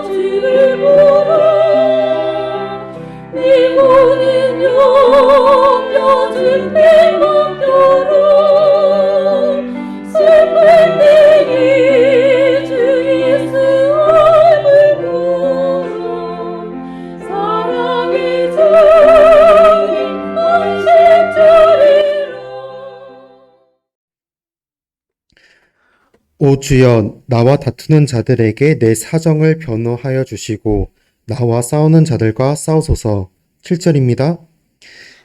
주를 보라 네 모든 염려진 내 맡겨라 슬플 때에 주 예수 얼굴 보라 사랑의 주님 안식자리라. 오 주여, 나와 다투는 자들에게 내 사정을 변호하여 주시고 나와 싸우는 자들과 싸우소서. 7절입니다.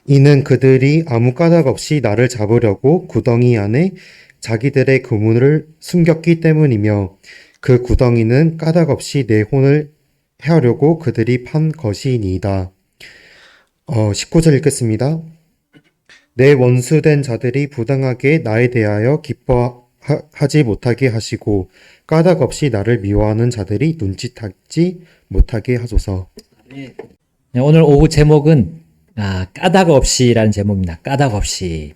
이는 그들이 아무 까닭 없이 나를 잡으려고 구덩이 안에 자기들의 그물을 숨겼기 때문이며 그 구덩이는 까닭 없이 내 혼을 해하려고 그들이 판 것이니이다. 19절 읽겠습니다. 내 원수된 자들이 부당하게 나에 대하여 기뻐하지 못하게 하시고 까닭 없이 나를 미워하는 자들이 눈짓하지 못하게 하소서. 네, 오늘 오후 제목은 까닭 없이라는 제목입니다. 까닭 없이.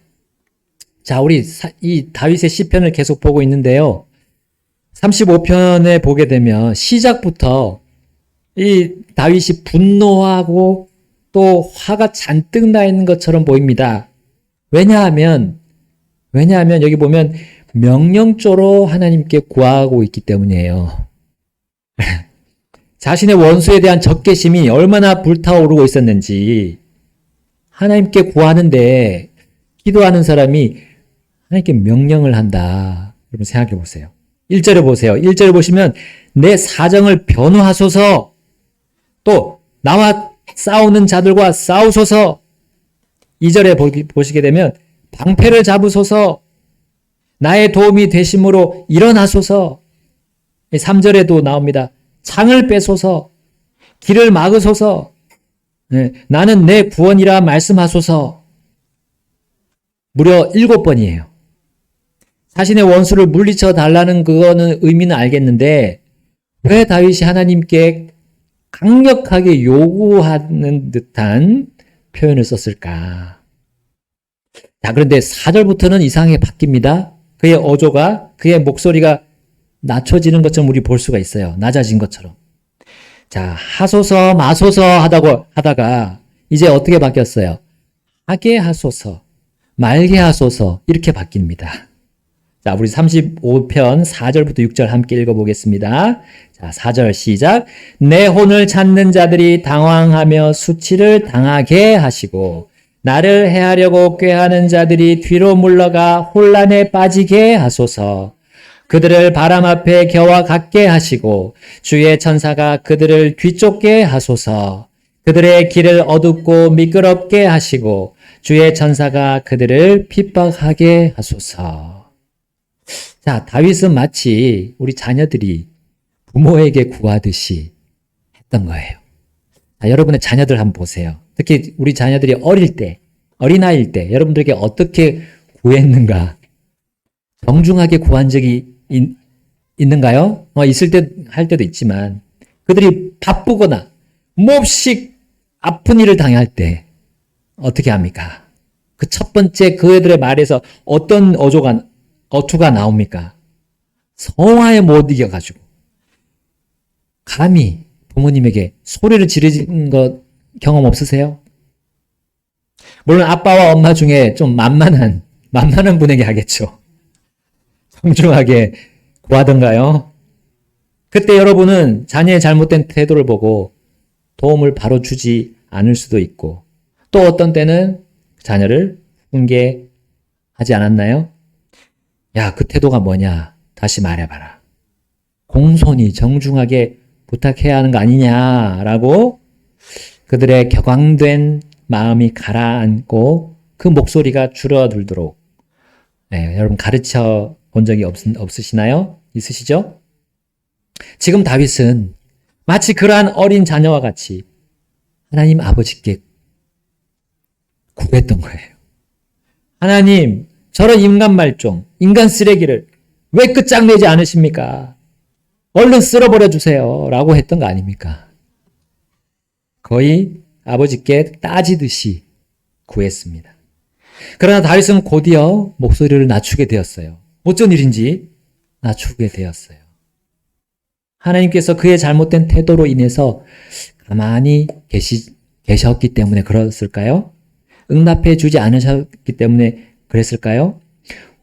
자, 우리 이 다윗의 시편을 계속 보고 있는데요. 35편에 보게 되면 시작부터 이 다윗이 분노하고 또 화가 잔뜩 나 있는 것처럼 보입니다. 왜냐하면 여기 보면 명령조로 하나님께 구하고 있기 때문이에요. 자신의 원수에 대한 적개심이 얼마나 불타오르고 있었는지 하나님께 구하는데 기도하는 사람이 하나님께 명령을 한다. 여러분 생각해 보세요. 1절에 보세요. 1절에 보시면 내 사정을 변호하소서, 또 나와 싸우는 자들과 싸우소서. 2절에 보시게 되면 방패를 잡으소서, 나의 도움이 되심으로 일어나소서. 3절에도 나옵니다. 창을 빼소서, 길을 막으소서, 나는 내 구원이라 말씀하소서. 무려 7번이에요. 자신의 원수를 물리쳐 달라는 그거는 의미는 알겠는데 왜 다윗이 하나님께 강력하게 요구하는 듯한 표현을 썼을까? 자, 그런데 4절부터는 이상하게 바뀝니다. 그의 어조가, 그의 목소리가 낮춰지는 것처럼 우리 볼 수가 있어요. 낮아진 것처럼. 자, 하소서 마소서 하다가 이제 어떻게 바뀌었어요? 하게 하소서, 말게 하소서, 이렇게 바뀝니다. 자, 우리 35편 4절부터 6절 함께 읽어보겠습니다. 자, 4절 시작. 내 혼을 찾는 자들이 당황하며 수치를 당하게 하시고 나를 해하려고 꾀하는 자들이 뒤로 물러가 혼란에 빠지게 하소서. 그들을 바람 앞에 겨와 같게 하시고 주의 천사가 그들을 뒤쫓게 하소서. 그들의 길을 어둡고 미끄럽게 하시고 주의 천사가 그들을 핍박하게 하소서. 자, 다윗은 마치 우리 자녀들이 부모에게 구하듯이 했던 거예요. 자, 여러분의 자녀들 한번 보세요. 특히 우리 자녀들이 어릴 때, 어린아이일 때 여러분들에게 어떻게 구했는가? 정중하게 구한 적이 있는가요? 있을 때, 할 때도 있지만 그들이 바쁘거나 몹시 아픈 일을 당할 때 어떻게 합니까? 그 첫 번째 그 애들의 말에서 어떤 어투가 나옵니까? 성화에 못 이겨가지고 감히 부모님에게 소리를 지르는 거 경험 없으세요? 물론 아빠와 엄마 중에 좀 만만한 분에게 하겠죠. 정중하게 구하던가요? 그때 여러분은 자녀의 잘못된 태도를 보고 도움을 바로 주지 않을 수도 있고 또 어떤 때는 자녀를 훈계하지 않았나요? 야, 그 태도가 뭐냐? 다시 말해봐라. 공손히 정중하게 부탁해야 하는 거 아니냐라고 그들의 격앙된 마음이 가라앉고 그 목소리가 줄어들도록 여러분 가르쳐 본 적이 없으시나요? 있으시죠? 지금 다윗은 마치 그러한 어린 자녀와 같이 하나님 아버지께 구했던 거예요. 하나님, 저런 인간 말종, 인간 쓰레기를 왜 끝장내지 않으십니까? 얼른 쓸어버려 주세요. 라고 했던 거 아닙니까? 거의 아버지께 따지듯이 구했습니다. 그러나 다윗은 곧이어 목소리를 낮추게 되었어요. 어쩐 일인지 낮추게 되었어요. 하나님께서 그의 잘못된 태도로 인해서 가만히 계셨기 때문에 그랬을까요? 응답해 주지 않으셨기 때문에 그랬을까요?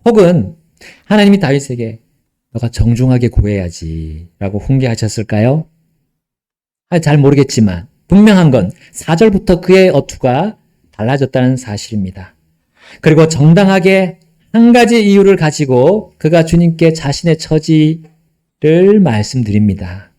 혹은 하나님이 다윗에게 너가 정중하게 구해야지 라고 훈계하셨을까요? 잘 모르겠지만 분명한 건 4절부터 그의 어투가 달라졌다는 사실입니다. 그리고 정당하게 한 가지 이유를 가지고 그가 주님께 자신의 처지를 말씀드립니다.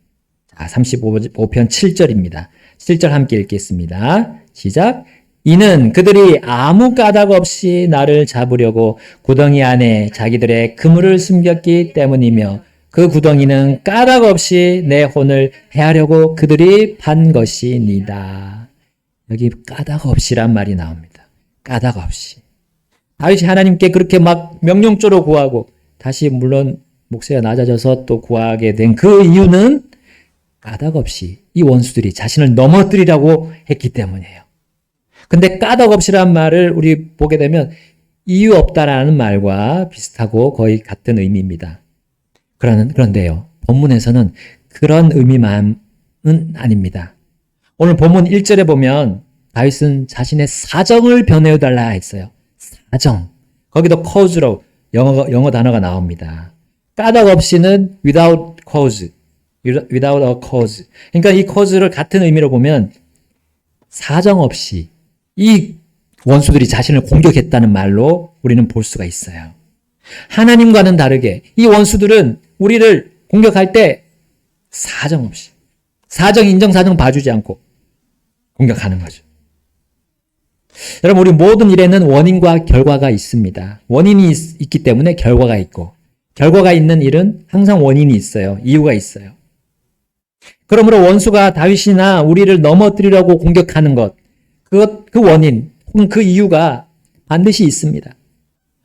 자, 35편 7절입니다. 7절 함께 읽겠습니다. 시작. 이는 그들이 아무 까닭 없이 나를 잡으려고 구덩이 안에 자기들의 그물을 숨겼기 때문이며 그 구덩이는 까닭 없이 내 혼을 해하려고 그들이 판 것이니다. 여기 까닭 없이란 말이 나옵니다. 까닭 없이. 다윗이 하나님께 그렇게 막 명령조로 구하고 다시 물론 목소리가 낮아져서 또 구하게 된 그 이유는 까닭 없이 이 원수들이 자신을 넘어뜨리라고 했기 때문이에요. 근데 까닭 없이란 말을 우리 보게 되면 이유 없다라는 말과 비슷하고 거의 같은 의미입니다. 그런데요, 본문에서는 그런 의미만은 아닙니다. 오늘 본문 1절에 보면 다윗은 자신의 사정을 변해달라 했어요. 사정. 거기도 cause로 영어 단어가 나옵니다. 까닭 없이는 without cause, without a cause. 그러니까 이 cause를 같은 의미로 보면 사정 없이 이 원수들이 자신을 공격했다는 말로 우리는 볼 수가 있어요. 하나님과는 다르게 이 원수들은 우리를 공격할 때 사정 없이, 사정, 인정, 사정 봐주지 않고 공격하는 거죠. 여러분, 우리 모든 일에는 원인과 결과가 있습니다. 원인이 있기 때문에 결과가 있고, 결과가 있는 일은 항상 원인이 있어요. 이유가 있어요. 그러므로 원수가 다윗이나 우리를 넘어뜨리려고 공격하는 것, 그 원인 혹은 그 이유가 반드시 있습니다.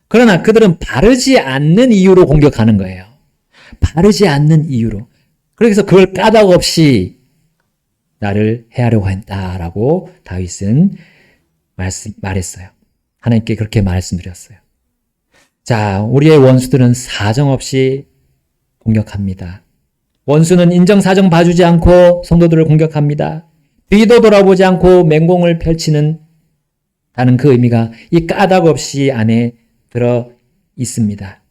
그러나 그들은 바르지 않는 이유로 공격하는 거예요. 바르지 않는 이유로. 그래서 그걸 까닭 없이 나를 해하려고 했다라고 다윗은 말했어요. 하나님께 그렇게 말씀드렸어요. 자, 우리의 원수들은 사정없이 공격합니다. 원수는 인정사정 봐주지 않고 성도들을 공격합니다. 뒤도 돌아보지 않고 맹공을 펼치는 다는 그 의미가 이 까닭 없이 안에 들어 있습니다.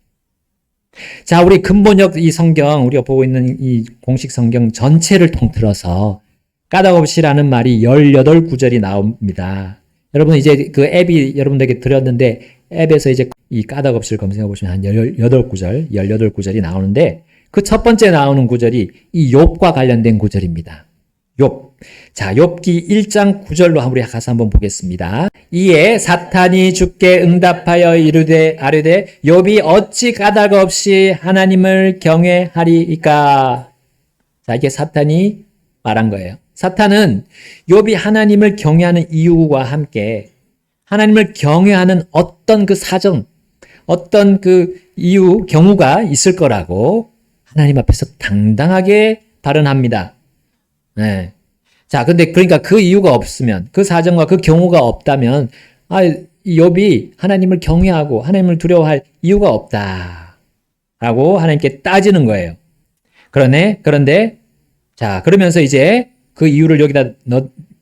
자, 우리 근본역 이 성경, 우리가 보고 있는 이 공식 성경 전체를 통틀어서 까닭 없이라는 말이 18구절이 나옵니다. 여러분 이제 그 앱이 여러분들에게 드렸는데 앱에서 이제 이 까닭 없이를 검색해 보시면 한 18구절이 나오는데 그 첫 번째 나오는 구절이 이 욥과 관련된 구절입니다. 욥. 자, 욥기 1장 9절로 우리 가서 한번 보겠습니다. 이에 사탄이 주께 응답하여 아뢰되 욥이 어찌 까닭 없이 하나님을 경외하리이까? 자, 이게 사탄이 말한 거예요. 사탄은 욥이 하나님을 경외하는 이유와 함께 하나님을 경외하는 어떤 그 사정, 어떤 그 이유, 경우가 있을 거라고 하나님 앞에서 당당하게 발언합니다. 네. 자, 근데 그러니까 그 이유가 없으면, 그 사정과 그 경우가 없다면, 이 욥이 하나님을 경외하고 하나님을 두려워할 이유가 없다. 라고 하나님께 따지는 거예요. 그런데, 자, 그러면서 이제 그 이유를 여기다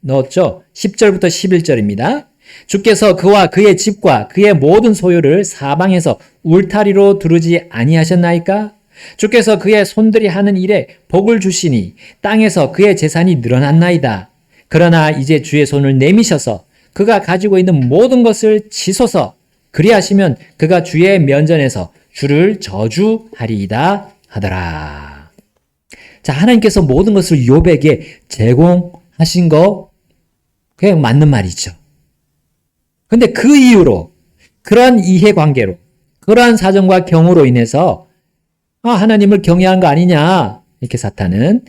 넣었죠? 10절부터 11절입니다. 주께서 그와 그의 집과 그의 모든 소유를 사방에서 울타리로 두르지 아니하셨나이까? 주께서 그의 손들이 하는 일에 복을 주시니 땅에서 그의 재산이 늘어났나이다. 그러나 이제 주의 손을 내미셔서 그가 가지고 있는 모든 것을 치소서. 그리하시면 그가 주의 면전에서 주를 저주하리이다 하더라. 자, 하나님께서 모든 것을 욥에게 제공하신 거 그냥 맞는 말이죠. 근데 그 이유로, 그러한 이해관계로, 그러한 사정과 경우로 인해서 하나님을 경외한 거 아니냐, 이렇게 사탄은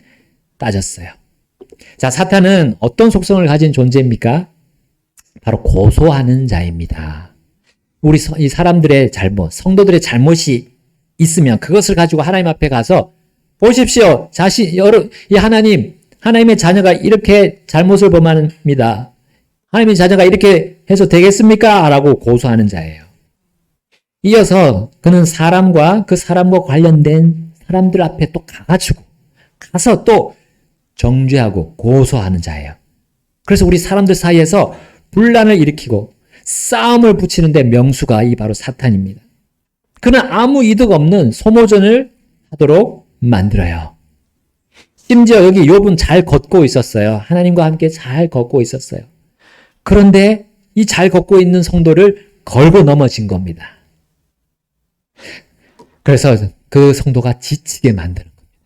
따졌어요. 자, 사탄은 어떤 속성을 가진 존재입니까? 바로 고소하는 자입니다. 우리 이 사람들의 잘못, 성도들의 잘못이 있으면 그것을 가지고 하나님 앞에 가서 보십시오. 이 하나님의 자녀가 이렇게 잘못을 범합니다. 하나님의 자녀가 이렇게 해서 되겠습니까? 라고 고소하는 자예요. 이어서 그는 사람과 그 사람과 관련된 사람들 앞에 또 가가지고 가서 또 정죄하고 고소하는 자예요. 그래서 우리 사람들 사이에서 분란을 일으키고 싸움을 붙이는데 명수가 이 바로 사탄입니다. 그는 아무 이득 없는 소모전을 하도록 만들어요. 심지어 여기 욥은 잘 걷고 있었어요. 하나님과 함께 잘 걷고 있었어요. 그런데 이 잘 걷고 있는 성도를 걸고 넘어진 겁니다. 그래서 그 성도가 지치게 만드는 겁니다.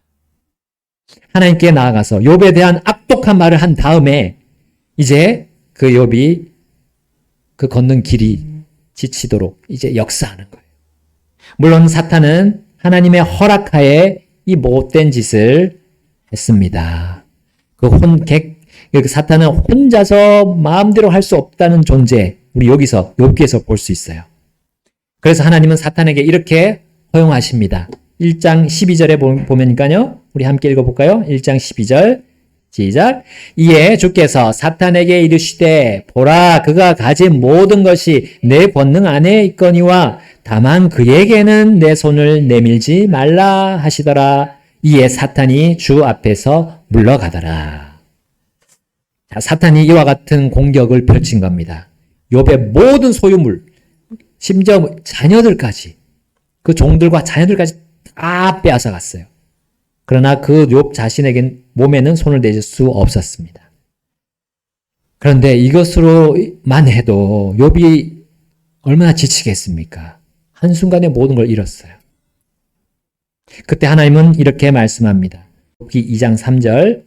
하나님께 나아가서 욥에 대한 악독한 말을 한 다음에 이제 그 욥이 그 걷는 길이 지치도록 이제 역사하는 거예요. 물론 사탄은 하나님의 허락하에 이 못된 짓을 했습니다. 그 사탄은 혼자서 마음대로 할 수 없다는 존재, 우리 여기서 욥기에서 볼 수 있어요. 그래서 하나님은 사탄에게 이렇게 허용하십니다. 1장 12절에 보면니까요. 우리 함께 읽어볼까요? 1장 12절 시작. 이에 주께서 사탄에게 이르시되 보라 그가 가진 모든 것이 내 권능 안에 있거니와 다만 그에게는 내 손을 내밀지 말라 하시더라. 이에 사탄이 주 앞에서 물러가더라. 자, 사탄이 이와 같은 공격을 펼친 겁니다. 욥의 모든 소유물, 심지어 자녀들까지, 그 종들과 자녀들까지 다 빼앗아 갔어요. 그러나 그 욥 자신에게 몸에는 손을 대줄 수 없었습니다. 그런데 이것으로만 해도 욥이 얼마나 지치겠습니까? 한순간에 모든 걸 잃었어요. 그때 하나님은 이렇게 말씀합니다. 욥기 2장 3절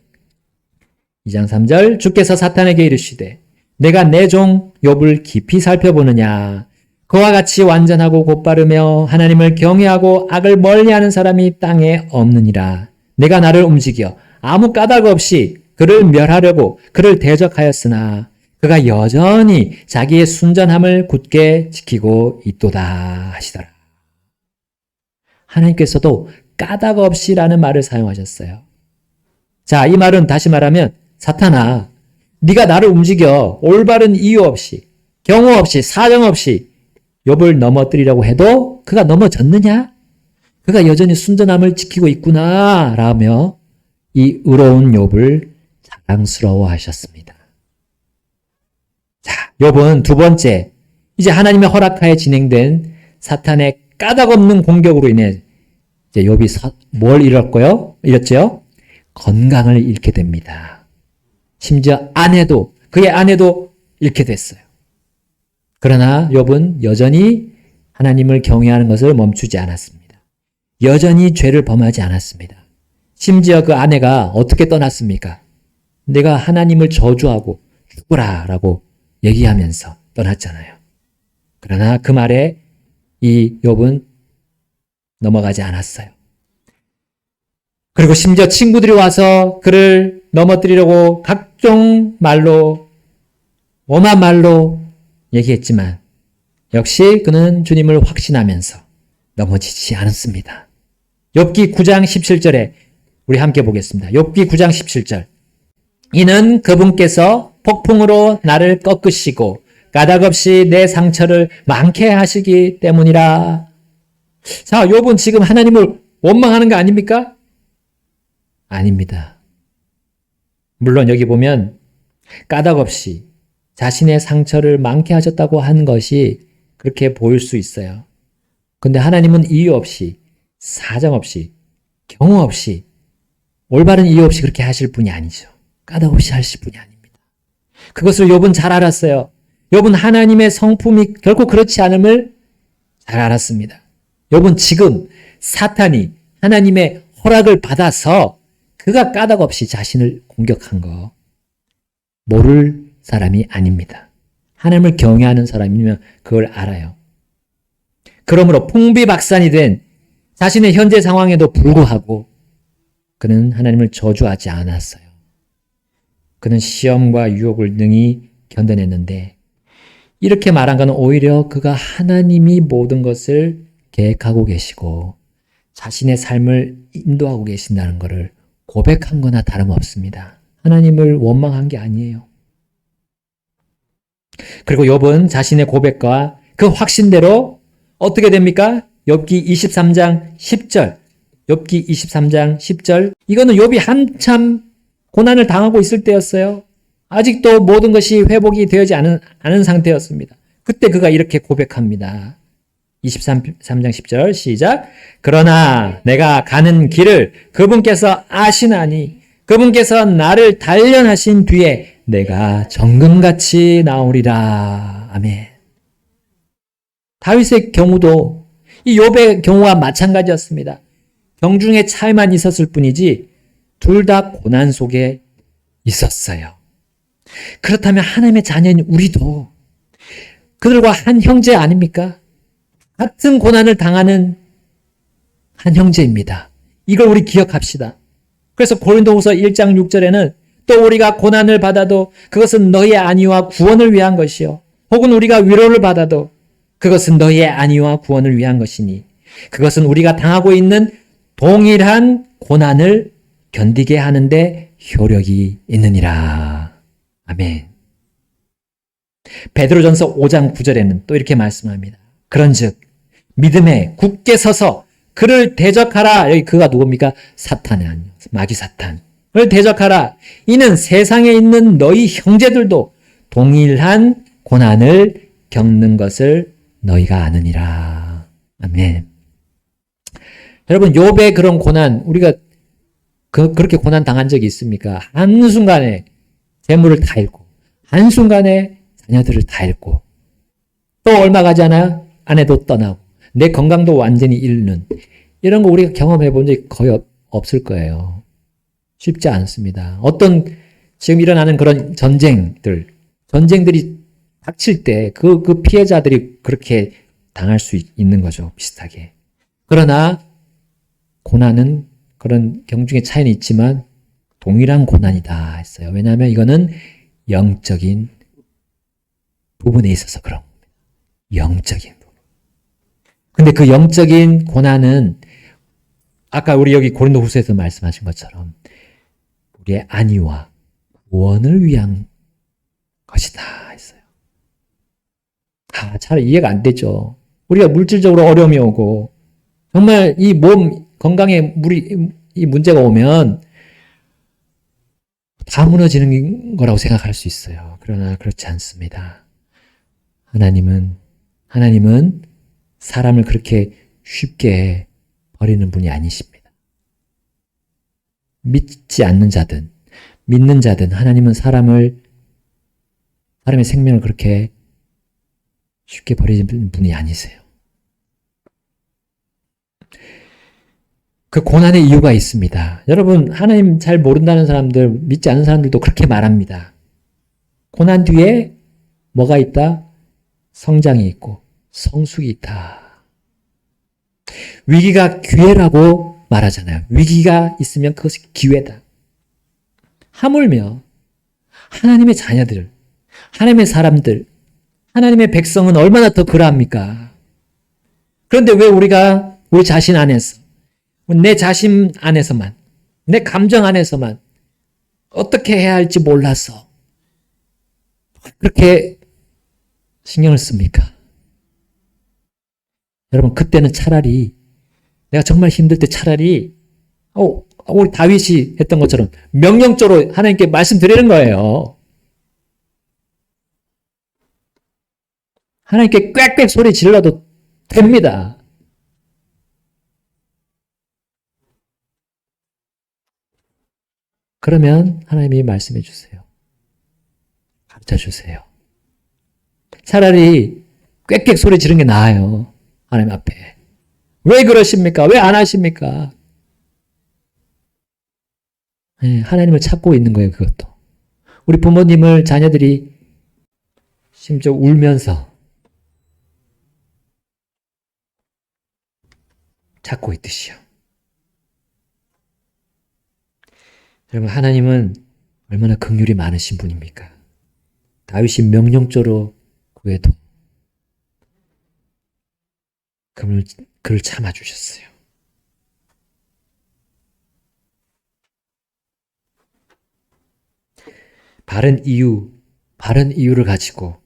주께서 사탄에게 이르시되 내가 내 종 욥을 깊이 살펴보느냐 그와 같이 완전하고 곧바르며 하나님을 경외하고 악을 멀리하는 사람이 땅에 없느니라. 내가 나를 움직여 아무 까닭 없이 그를 멸하려고 그를 대적하였으나 그가 여전히 자기의 순전함을 굳게 지키고 있도다 하시더라. 하나님께서도 까닭 없이라는 말을 사용하셨어요. 자, 이 말은 다시 말하면 사탄아, 네가 나를 움직여 올바른 이유 없이, 경우 없이, 사정 없이 욥을 넘어뜨리려고 해도 그가 넘어졌느냐? 그가 여전히 순전함을 지키고 있구나 라며 이 의로운 욥을 자랑스러워하셨습니다. 자, 욥은 두 번째, 이제 하나님의 허락하에 진행된 사탄의 까닭없는 공격으로 인해 이제 욥이 뭘 잃었죠? 건강을 잃게 됩니다. 심지어 그의 아내도 잃게 됐어요. 그러나 욥은 여전히 하나님을 경외하는 것을 멈추지 않았습니다. 여전히 죄를 범하지 않았습니다. 심지어 그 아내가 어떻게 떠났습니까? 내가 하나님을 저주하고 죽으라 라고 얘기하면서 떠났잖아요. 그러나 그 말에 이 욥은 넘어가지 않았어요. 그리고 심지어 친구들이 와서 그를 넘어뜨리려고 각종 말로, 오만 말로 얘기했지만 역시 그는 주님을 확신하면서 넘어지지 않았습니다. 욥기 9장 17절에 우리 함께 보겠습니다. 욥기 9장 17절. 이는 그분께서 폭풍으로 나를 꺾으시고 까닭없이 내 상처를 많게 하시기 때문이라. 자, 욥은 지금 하나님을 원망하는 거 아닙니까? 아닙니다. 물론 여기 보면 까닭없이 자신의 상처를 많게 하셨다고 한 것이 그렇게 보일 수 있어요. 근데 하나님은 이유 없이, 사정 없이, 경우 없이, 올바른 이유 없이 그렇게 하실 분이 아니죠. 까닭 없이 하실 분이 아닙니다. 그것을 욥은 잘 알았어요. 욥은 하나님의 성품이 결코 그렇지 않음을 잘 알았습니다. 욥은 지금 사탄이 하나님의 허락을 받아서 그가 까닭 없이 자신을 공격한 거 모를 사람이 아닙니다. 하나님을 경외하는 사람이면 그걸 알아요. 그러므로 풍비박산이 된 자신의 현재 상황에도 불구하고 그는 하나님을 저주하지 않았어요. 그는 시험과 유혹을 능히 견뎌냈는데 이렇게 말한 것은 오히려 그가 하나님이 모든 것을 계획하고 계시고 자신의 삶을 인도하고 계신다는 것을 고백한 거나 다름없습니다. 하나님을 원망한 게 아니에요. 그리고 욥은 자신의 고백과 그 확신대로 어떻게 됩니까? 욥기 23장 10절 욥기 23장 10절. 이거는 욥이 한참 고난을 당하고 있을 때였어요. 아직도 모든 것이 회복이 되지 않은 상태였습니다. 그때 그가 이렇게 고백합니다. 23장 10절 시작. 그러나 내가 가는 길을 그분께서 아시나니 그분께서 나를 단련하신 뒤에 내가 정금같이 나오리라. 아멘. 다윗의 경우도 이 욥의 경우와 마찬가지였습니다. 경중의 차이만 있었을 뿐이지 둘 다 고난 속에 있었어요. 그렇다면 하나님의 자녀인 우리도 그들과 한 형제 아닙니까? 같은 고난을 당하는 한 형제입니다. 이걸 우리 기억합시다. 그래서 고린도후서 1장 6절에는 또 우리가 고난을 받아도 그것은 너희의 안위와 구원을 위한 것이요. 혹은 우리가 위로를 받아도 그것은 너희의 안위와 구원을 위한 것이니 그것은 우리가 당하고 있는 동일한 고난을 견디게 하는데 효력이 있느니라. 아멘. 베드로전서 5장 9절에는 또 이렇게 말씀합니다. 그런즉 믿음에 굳게 서서 그를 대적하라. 여기 그가 누굽니까? 사탄이 아니요. 마귀 사탄을 대적하라. 이는 세상에 있는 너희 형제들도 동일한 고난을 겪는 것을 너희가 아느니라. 아멘. 여러분, 욥의 그런 고난, 우리가 그렇게 고난 당한 적이 있습니까? 한순간에 재물을 다 잃고, 한순간에 자녀들을 다 잃고, 또 얼마 가지 않아 아내도 떠나고, 내 건강도 완전히 잃는, 이런 거 우리가 경험해 본 적이 거의 없을 거예요. 쉽지 않습니다. 어떤 지금 일어나는 그런 전쟁들이 닥칠 때 그 피해자들이 그렇게 당할 수 있는 거죠. 비슷하게. 그러나 고난은 그런 경중의 차이는 있지만 동일한 고난이다 했어요. 왜냐하면 이거는 영적인 부분에 있어서 그런 겁니다. 영적인 부분. 근데 그 영적인 고난은 아까 우리 여기 고린도후서에서 말씀하신 것처럼 우리의 안위와 구원을 위한 것이다 했어요. 잘 이해가 안 되죠. 우리가 물질적으로 어려움이 오고 정말 이 몸 건강에 이 문제가 오면 다 무너지는 거라고 생각할 수 있어요. 그러나 그렇지 않습니다. 하나님은 사람을 그렇게 쉽게 버리는 분이 아니십니다. 믿지 않는 자든 믿는 자든 하나님은 사람의 생명을 그렇게 쉽게 버리는 분이 아니세요. 그 고난의 이유가 있습니다. 여러분, 하나님 잘 모른다는 사람들, 믿지 않는 사람들도 그렇게 말합니다. 고난 뒤에 뭐가 있다? 성장이 있고 성숙이 있다. 위기가 기회라고 말하잖아요. 위기가 있으면 그것이 기회다. 하물며 하나님의 자녀들, 하나님의 사람들, 하나님의 백성은 얼마나 더 그러합니까? 그런데 왜 우리가 우리 자신 안에서, 내 자신 안에서만, 내 감정 안에서만 어떻게 해야 할지 몰라서 그렇게 신경을 씁니까? 여러분, 그때는 차라리 내가 정말 힘들 때 차라리 우리 다윗이 했던 것처럼 명령조로 하나님께 말씀드리는 거예요. 하나님께 꽥꽥 소리 질러도 됩니다. 그러면 하나님이 말씀해 주세요. 가르쳐 주세요. 차라리 꽥꽥 소리 지르는 게 나아요. 하나님 앞에. 왜 그러십니까? 왜 안 하십니까? 네, 하나님을 찾고 있는 거예요, 그것도. 우리 부모님을 자녀들이 심지어 울면서 찾고 있듯이요. 여러분, 하나님은 얼마나 긍휼이 많으신 분입니까? 다윗이 명령조로 구해도 그를 참아주셨어요. 바른 이유를 가지고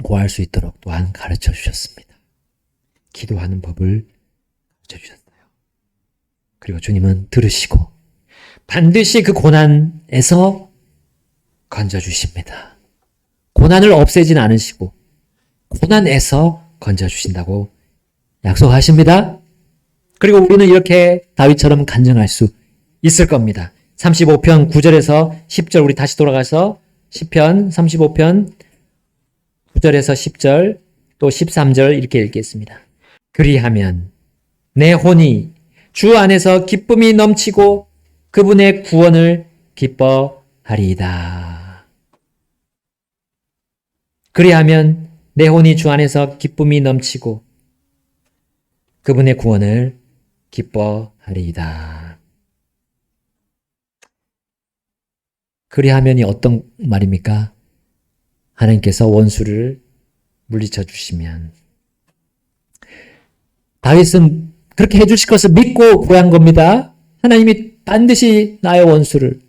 구할 수 있도록 또한 가르쳐 주셨습니다. 기도하는 법을 가르쳐 주셨어요. 그리고 주님은 들으시고 반드시 그 고난에서 건져주십니다. 고난을 없애진 않으시고 고난에서 건져주신다고 약속하십니다. 그리고 우리는 이렇게 다윗처럼 간증할 수 있을 겁니다. 35편 9절에서 10절 우리 다시 돌아가서 시편 35편 9절에서 10절 또 13절 이렇게 읽겠습니다. 그리하면 내 혼이 주 안에서 기쁨이 넘치고 그분의 구원을 기뻐하리이다. 그리하면 내 혼이 주 안에서 기쁨이 넘치고 그분의 구원을 기뻐하리이다. 그리하면이 어떤 말입니까? 하나님께서 원수를 물리쳐 주시면 다윗은 그렇게 해주실 것을 믿고 구한 겁니다. 하나님이 반드시 나의 원수를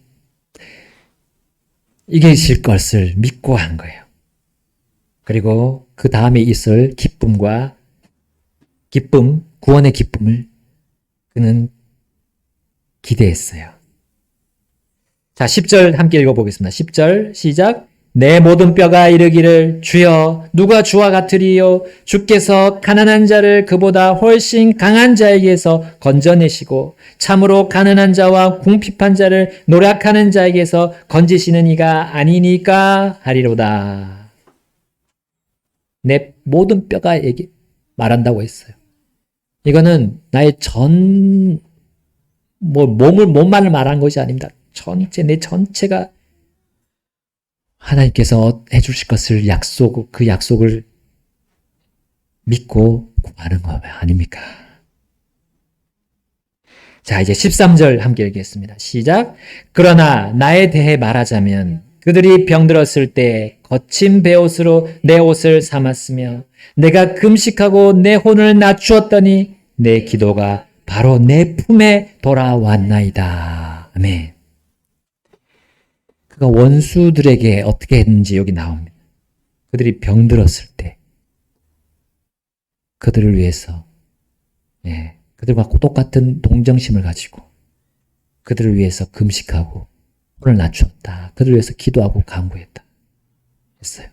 이기실 것을 믿고 한 거예요. 그리고 그 다음에 있을 기쁨, 구원의 기쁨을 그는 기대했어요. 자, 10절 함께 읽어보겠습니다. 10절 시작. 내 모든 뼈가 이르기를 주여 누가 주와 같으리요 주께서 가난한 자를 그보다 훨씬 강한 자에게서 건져내시고 참으로 가난한 자와 궁핍한 자를 노력하는 자에게서 건지시는 이가 아니니까 하리로다. 내 모든 뼈가 말한다고 했어요. 이거는 나의 몸만을 말한 것이 아닙니다. 내 전체가 하나님께서 해주실 것을 그 약속을 믿고 구하는 거 아닙니까? 자, 이제 13절 함께 읽겠습니다. 시작. 그러나 나에 대해 말하자면 그들이 병들었을 때 거친 베옷으로 내 옷을 삼았으며 내가 금식하고 내 혼을 낮추었더니 내 기도가 바로 내 품에 돌아왔나이다. 아멘. 그가 원수들에게 어떻게 했는지 여기 나옵니다. 그들이 병들었을 때 그들을 위해서 그들과 똑같은 동정심을 가지고 그들을 위해서 금식하고 혼을 낮추었다. 그들을 위해서 기도하고 간구했다. 했어요.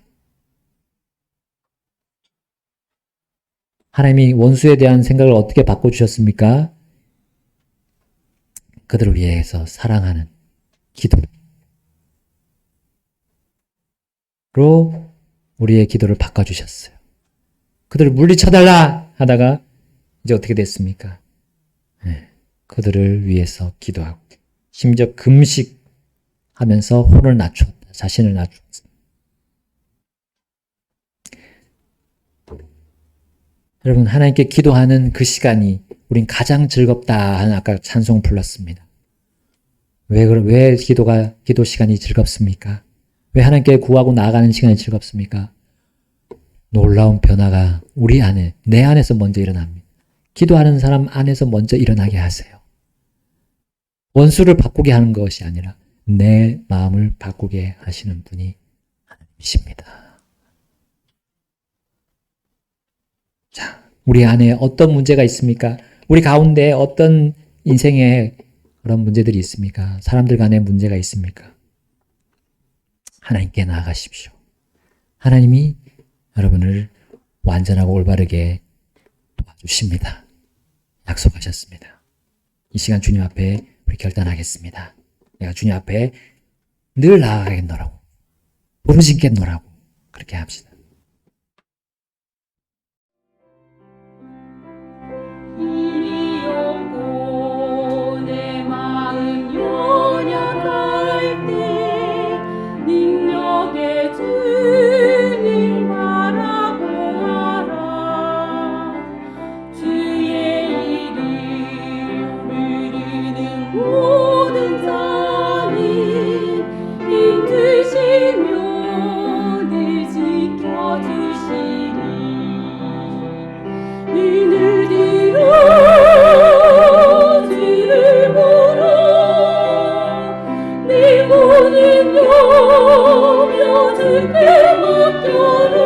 하나님이 원수에 대한 생각을 어떻게 바꿔주셨습니까? 그들을 위해서 사랑하는 기도로 우리의 기도를 바꿔주셨어요. 그들을 물리쳐달라 하다가 이제 어떻게 됐습니까? 그들을 위해서 기도하고 심지어 금식하면서 혼을 낮췄다. 자신을 낮췄다. 여러분, 하나님께 기도하는 그 시간이 우린 가장 즐겁다 하는 아까 찬송 불렀습니다. 왜 기도 시간이 즐겁습니까? 왜 하나님께 구하고 나아가는 시간이 즐겁습니까? 놀라운 변화가 우리 안에, 내 안에서 먼저 일어납니다. 기도하는 사람 안에서 먼저 일어나게 하세요. 원수를 바꾸게 하는 것이 아니라 내 마음을 바꾸게 하시는 분이 하나님이십니다. 자, 우리 안에 어떤 문제가 있습니까? 우리 가운데 어떤 인생에 그런 문제들이 있습니까? 사람들 간에 문제가 있습니까? 하나님께 나아가십시오. 하나님이 여러분을 완전하고 올바르게 도와주십니다. 약속하셨습니다. 이 시간 주님 앞에 우리 결단하겠습니다. 내가 주님 앞에 늘 나아가겠노라고, 부르짖겠노라고 그렇게 합시다. 이리 오고 내 마음 연약할 때 능력의 주님 바라보아라. 주의 이름 부르는 모든 자는 힘드시며 늘 지켜주시리. 눈을 들어 주를 보라. 내 몸은 여며 주께 맡겨라.